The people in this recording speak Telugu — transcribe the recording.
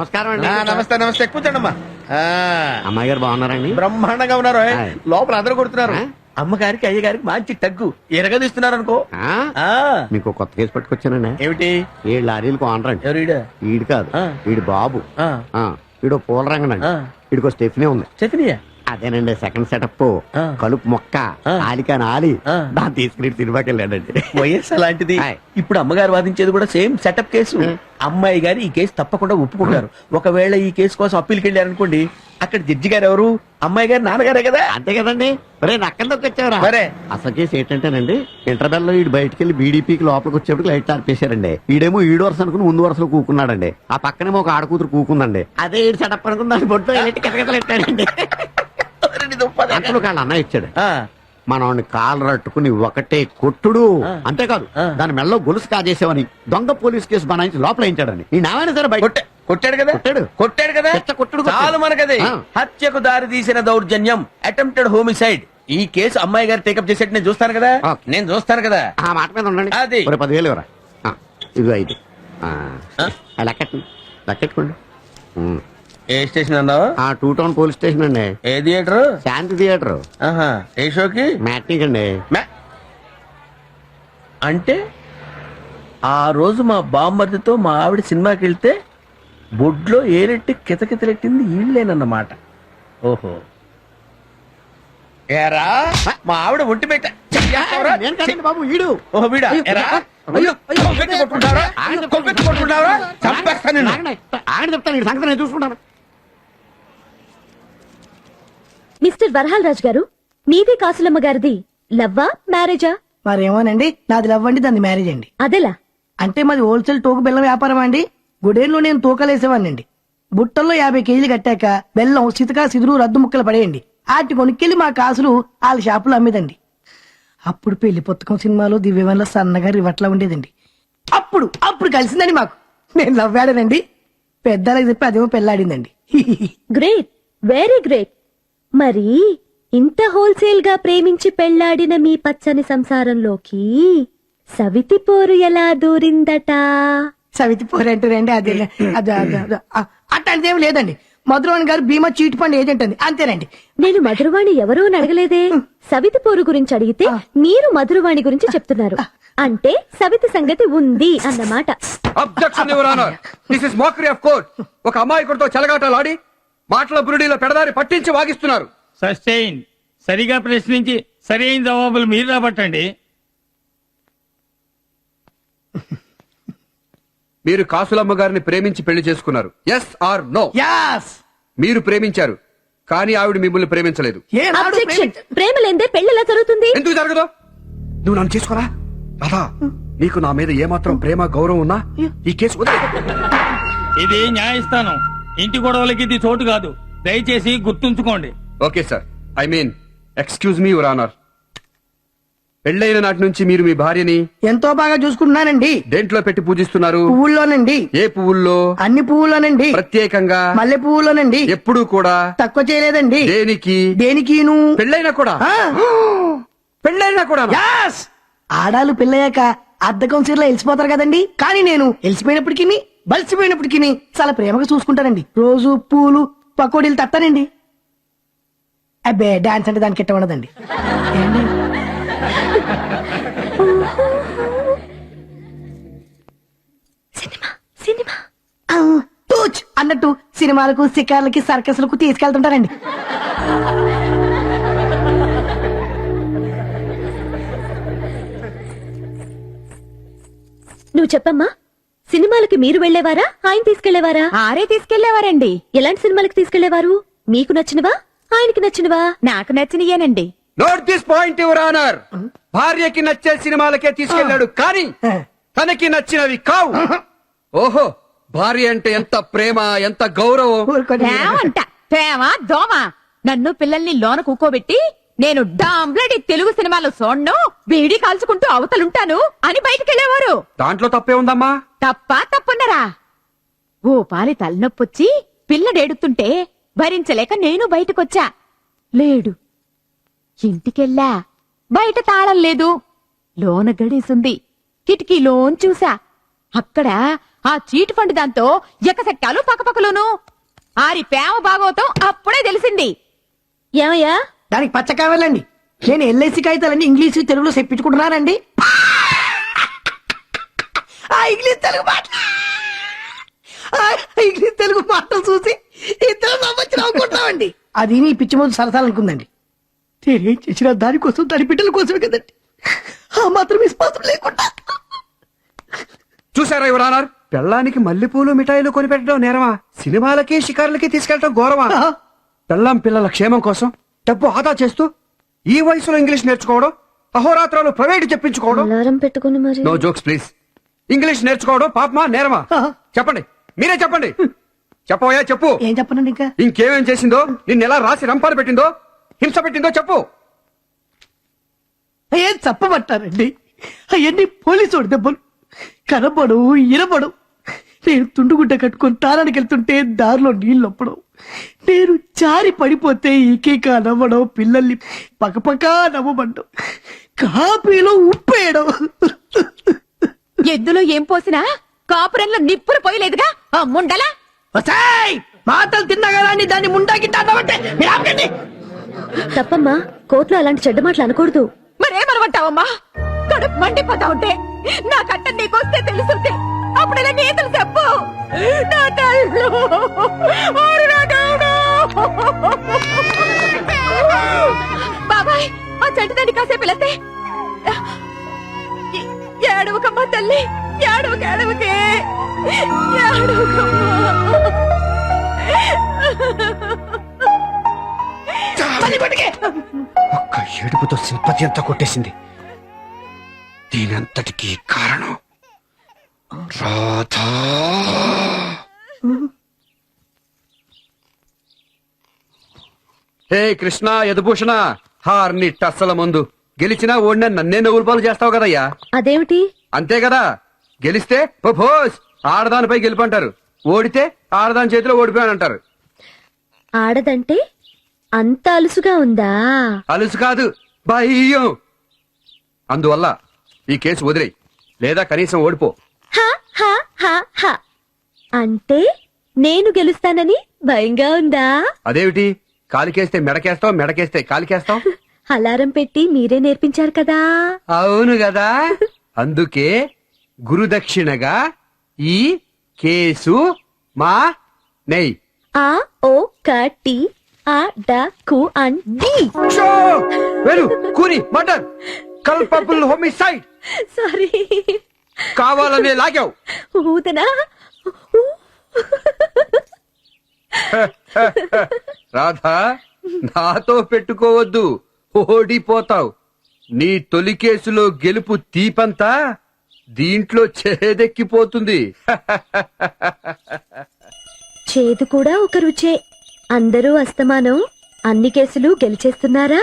నమస్కారం అండి. నమస్తే నమస్తే కూర్చోండమ్మా. అమ్మాయి గారు బాగున్నారండి? బ్రహ్మాండంగా ఉన్నారు. ఆయ్. లోపల అందరూ కొడుతున్నారు. ఆ? అమ్మగారికి అయ్యగారికి మంచి తగ్గు ఎరగదీస్తున్నారు అనుకో. ఆ? మీకు కొత్త కేసు పట్టుకొచ్చానండి. ఏమిటి? 7 లారీలకు ఓనర్ అండి. ఎవరు ఈడ? ఈడు కాదు, ఆ. ఈడు బాబు. ఆ. ఈడు పూల రంగనండి. ఆ. ఈడికో స్టెఫ్నీ ఉంది. చెప్పినయా? అదేనండి సెకండ్ సెటప్. ఆ. కలుపు మొక్క ఆ. ఆలికాని ఆలి ఆ. దాన్ని తీసుకుని సినిమాకి వెళ్ళాడండి. వయస్సు అలాంటిది. ఆయ్. ఇప్పుడు అమ్మగారు వాదించేది కూడా సేమ్ సెటప్ కేసు. అమ్మాయి గారు ఈ కేసు తప్పకుండా ఒప్పుకుంటారు. ఒకవేళ ఈ కేసు కోసం అప్పీల్కి వెళ్ళారనుకోండి, అక్కడ జడ్జి గారు ఎవరు? అమ్మాయి గారు నాన్నగారే కదా. అంతే కదండి. మరే నక్కల్లోకి వచ్చావరా? మరే. అసలు కేసు ఏంటంటేనండి, ఇంటర్వెల్ లో ఈడు బయటికి వెళ్ళి బీడీపీకి లోపలికి వచ్చేప్పుడు లైట్ ఆర్పేశారండి. ఈడేమో ఈడు వరుస అనుకుని ముందు వరుసలో కూకున్నాడండి. ఆ పక్కనేమో ఒక ఆడకూతురు కూకుందండి. అదే ఈడు సెటప్ అనుకుని దాని బొట్టు కిటకిటలెట్టాడండి. అంతలో కాళ్ళ అన్న ఇచ్చాడు. మనవాడిని కాలు రట్టుకుని ఒకటే కొట్టుడు. అంతేకాదు, దాని మెళ్ళలో గొలుసు కాజేసావని దొంగ పోలీస్ కేసు బనాయించి లోపల వేయించాడని. ఈ నావైనా సరే బయట కొట్టాడు కదా. కొట్టాడు కదా. కొట్టుడు చాలు మనకది. హత్యకు దారి తీసిన దౌర్జన్యం, అటెంప్టెడ్ హోమిసైడ్. ఈ కేసు అమ్మాయి గారు టేకప్ చేసేట్టు నేను చూస్తాను కదా. ఓకే. నేను చూస్తాను కదా. ఆ మాట మీద ఉండండి. అది. 10,000 ఇవ్వరా? ఇది 5. లెక్కెట్టుకోండి. ఏ స్టేషన్ అన్నావు? 2 టౌన్ పోలీస్ స్టేషన్ అండి. ఏ థియేటర్? శాంతి థియేటర్. ఏ షోకి? మ్యాట్నిక్ అండి. అంటే ఆ రోజు మా బామ్మర్దితో మా ఆవిడ సినిమాకి వెళ్తే బొడ్లో ఏరెట్టి కితకితలెట్టింది ఈళ్ళేనన్నమాట. ఓహో, ఏరా మా ఆవిడ ఒంటి పెట్ట. నేను కాదండి బాబు, ఈడు. ఓహో వీడా? ఏరా? అయ్యో, కొవ్వెత్తి కొట్టుకుంటావరా? కొవ్వెత్తి కొట్టుకుంటావరా? చంపేస్తాను నిన్ను. ఆయన చెప్తాను, ఈ సంగతి నేను చూసుకుంటాను. మిస్టర్ వరహాల్ రాజ్ గారు, మీది కాసులమ్మ గారిది లవ్వా మ్యారేజా? మరేమోనండి, నాది లవ్ అండి, దాన్ని మ్యారేజ్ అండి. అదెలా? అంటే మాది హోల్సేల్ తోక బెల్లం వ్యాపారం అండి. గుడేన్లో నేను తూకలేసేవాడినండి. బుట్టల్లో 50 కేజీలు కట్టాక బెల్లం సితకా సిదురు రద్దు ముక్కలు పడేయండి. ఆటి కొనుక్కెళ్ళి మా కాసులు వాళ్ళ షాపులో అమ్మేదండి. అప్పుడు పెళ్లి పుస్తకం సినిమాలో దివ్యవన్లో సన్నగా రివట్లా ఉండేదండి. అప్పుడు కలిసిందండి మాకు. నేను లవ్ ఆడానండి. పెద్దలకు చెప్పి అదేమో పెళ్ళాడిందండి. Great, very great. మరి ఇంత హోల్సేల్ గా ప్రేమించి పెళ్లాడిన మీ పచ్చని సంసారంలోకి సవితి పోరు ఎలా దూరిందట? సవితి పోరంటారండి. అదే అట్లాంటిదేం లేదండి. మధురవాణి గారు భీమా చీట్ ఫండ్ ఏజెంట్ అండి, అంతేనండి. నేను మధురవాణి ఎవరూ అడగలేదే. సవితి పోరు గురించి అడిగితే మీరు మధురవాణి గురించి చెప్తున్నారు. అంటే సవితి సంగతి ఉంది అన్నమాట. Objection your honour, this is mockery of court. ఒక అమాయకుడితో చెలగాటలాడి మాటల బురుడీలో పెడదారి పట్టించి వాగిస్తున్నారు. సస్టైన్. సరిగా ప్రశ్నించి సరైన జవాబులు మీరు రాబట్టండి. మీరు కాసులమ్మ గారిని ప్రేమించి పెళ్లి చేసుకున్నారు. Yes or no? యాస్. మీరు ప్రేమించారు, కానీ ఆవిడ మిమ్మల్ని ప్రేమించలేదు. అబ్జెక్షన్. ప్రేమ లేదే పెళ్లి ఎలా జరుగుతుంది? ఎందుకు జరగదు? నువ్వు నన్ను చేసుకోరా రాధా? నీకు నా మీద ఏమాత్రం ప్రేమ గౌరవం ఉన్నా ఈ కేసు వదిలేయ్. ఇది న్యాయస్థానం, ఇంటి గొడవలకి ఇది చోటు కాదు. దయచేసి గుర్తుంచుకోండి. Okay sir, I mean excuse me your honour. పెళ్ళైన నాటి నుంచి మీరు మీ భార్యని ఎంతో బాగా చూసుకుంటున్నానండి. దేంట్లో పెట్టి పూజిస్తున్నారు? పువ్వుల్లోనండి. ఏ పువ్వుల్లో? అన్ని పువ్వుల్లోనండి. ప్రత్యేకంగా మల్లె పువ్వులోనండి. ఎప్పుడూ కూడా తక్కువ చేయలేదండి. దేనికి? దేనికిను. పెళ్ళైనా కూడా? పెళ్ళైనా కూడా? యాస్. ఆడాలు పెళ్ళయ్యాక అద్దకం చీరలో వెలిసిపోతారు కదండి, కానీ నేను వెలిసిపోయినప్పటికీ బలిసిపోయినప్పటికీ చాలా ప్రేమగా చూసుకుంటానండి. రోజు పూలు పకోడీలు తట్టానండి. అబ్బే, డాన్స్ అంటే దానికి ఎట్ట ఉండదండి. సినిమా టూచ్ అన్నట్టు సినిమాలకు షికార్లకి సర్కస్లకు తీసుకెళ్తుంటారండి. నువ్వు చెప్పమ్మా, సినిమాలకి మీరు వెళ్లేవారా, ఆయన తీసుకెళ్లేవారా? ఆరే తీసుకెళ్లేవారండి. ఎలాంటి సినిమాలకు తీసుకెళ్లేవారు? మీకు నచ్చినవా, ఆయనకి నచ్చినవా? నాకు నచ్చినయేనండి. Note this point your honour. భార్యకి నచ్చే సినిమాలకే తీసుకెళ్లాడు, కానీ తనకి నచ్చినవి కావు. ఓహో, భార్య అంటే ఎంత ప్రేమ, ఎంత గౌరవం. అంట ప్రేమ దోమ. నన్ను పిల్లల్ని లోన కూకోబెట్టి నేను డాంబ్లడి తెలుగు సినిమాలో చూడను, బీడీ కాల్చుకుంటూ అవతలుంటాను అని బయటకెళ్లేవారు. దాంట్లో తప్పే ఉందమ్మా? తప్పున్నరా? ఓ పాలి తలనొప్పొచ్చి పిల్లడేడుతుంటే భరించలేక నేను బయటకొచ్చా. లేడు. ఇంటికెళ్ళా, బయట తాళం లేదు. లోన గడేసుంది. కిటికీలోన్ చూసా, అక్కడ ఆ చీట్ ఫండ్ దాంతో ఎకసెట్టాలు పక్కపక్కలోను ఆరి ప్రేమ భాగవతం అప్పుడే తెలిసింది. ఏమయ్యా దానికి పచ్చ కావాలండి. నేను ఎల్ఐసి కాగితాలన్నీ ఇంగ్లీష్ తెలుగులో చెప్పించుకుంటున్నానండి. ఆ ఇంగ్లీష్ తెలుగు మాట ఆ ఇంగ్లీష్ తెలుగు మాటలు చూసి ఇద్దరు నవ్వచ్చు నవ్వుకుంటున్నామండి. అది నీ పిచ్చి ముందు సరసాలనుకుందండి. నేనేం చేసినా దానికోసం దాని బిడ్డల కోసమే కదండి. ఆ మాత్రం విశ్వాసం లేకుండా చూసారా యువరానర్, పెళ్ళానికి మల్లెపూలు మిఠాయిలు కొనిపెట్టడం నేరమా, సినిమాలకి షికారులకి తీసుకెళ్లడం గౌరవా? పెళ్ళాం పిల్లల క్షేమం కోసం డబ్బు ఆదా చేస్తూ ఈ వయసులో ఇంగ్లీష్ నేర్చుకోవడం, అహోరాత్రాలు ప్రైవేట్ చెప్పించుకోవడం. అలారం పెట్టుకుని మరి నో జోక్స్ ప్లీజ్. ఇంగ్లీష్ నేర్చుకోవడం పాపమా నేరమా? చెప్పండి, మీరే చెప్పండి. చెప్పవయ్యా చెప్పు. ఏం చెప్పనండి ఇంకా. ఇంకేమేం చేసిందో, నిన్ను ఎలా రాసి రంపాలు పెట్టిందో, హింస పెట్టిందో చెప్పు. ఏం చెప్పబట్టారండి? అవన్నీ పోలీసు దెబ్బలు. కనబడు ఇనబడు. నేను తుండుగుడ్డ కట్టుకొని తారానికి వెళ్తుంటే దారిలో నీళ్ళు ఒప్పడం, నేను జారి పడిపోతే ఈకేక నవ్వడం, పిల్లల్ని పక్కపక్క నవ్వబడ్డం, కాపీలో ఉప్పేయడం. ఎద్దులో ఏం పోసినా కాపురంలో నిప్పులు పోయలేదుగా ఆ ముండలా. వసాయ్! మాటలు తిన్నా కదా అని దాన్ని ముండాకి అన్నమంటే మీరు ఆపకండి. తప్పమ్మా, కోర్టులో అలాంటి చెడ్డ మాటలు అనకూడదు. మరేమనమంటావమ్మా? కడుపు మండిపోతా ఉంటే నా కట్ట నీకొస్తే తెలుసుంటే అప్పుడెలా నీతులు చెప్పు. నా తల్లు, ఓరి నా దేవుడు. బాబాయ్, ఆ చెట్టు తండ్రి కాసేపు వెళతే ఏడవకమ్మా తల్లి, ఏడవక ఏడవకే, ఏడవకమ్మా. ఒక్క ఏడుపుతో సింపతి అంతా కొట్టేసింది. దీనంతటికీ కారణం రాధా. హే కృష్ణ యదుభూషణ, హార్ని టస్సల ముందు గెలిచినా ఓడినా నన్నే నవ్వులు పాలు చేస్తావు కదయ్యా. అదేమిటి? అంతే కదా, గెలిస్తే ప్రపోజ్ ఆడదానిపై గెలుపంటారు, ఓడితే ఆడదాని చేతిలో ఓడిపోయానంటారు. ఆడదంటే అంత అలుసుగా ఉందా? అలుసు కాదు, భయం. అందువల్ల ఈ కేసు వదిలేయి, లేదా కనీసం ఓడిపో. హా, హా, హా, హా. అంటే నేను గెలుస్తానని భయంగా ఉందా? అదేమిటి, కాలికేస్తే మెడకేస్తావు, మెడకేస్తే కాలికేస్తావు? అలారం పెట్టి మీరే నేర్పించారు కదా. అవును కదా, అందుకే గురుదక్షిణగా ఈ కేసు మా నెయ్యి. ఆ ఓ కటి ఆ డ కు అన్ డి. వెరు కూని మర్డర్, కల్పబుల్ హోమిసైడ్. సారీ, కావాలనే లాగావు. ఊదనా? రాధా, నాతో పెట్టుకోవద్దు, ఓడిపోతావు. నీ తొలి కేసులో గెలుపు తీపంతా దీంట్లో చేదెక్కిపోతుంది. చేదు కూడా ఒక రుచే. అందరూ అస్తమానం అన్ని కేసులు గెలిచేస్తున్నారా?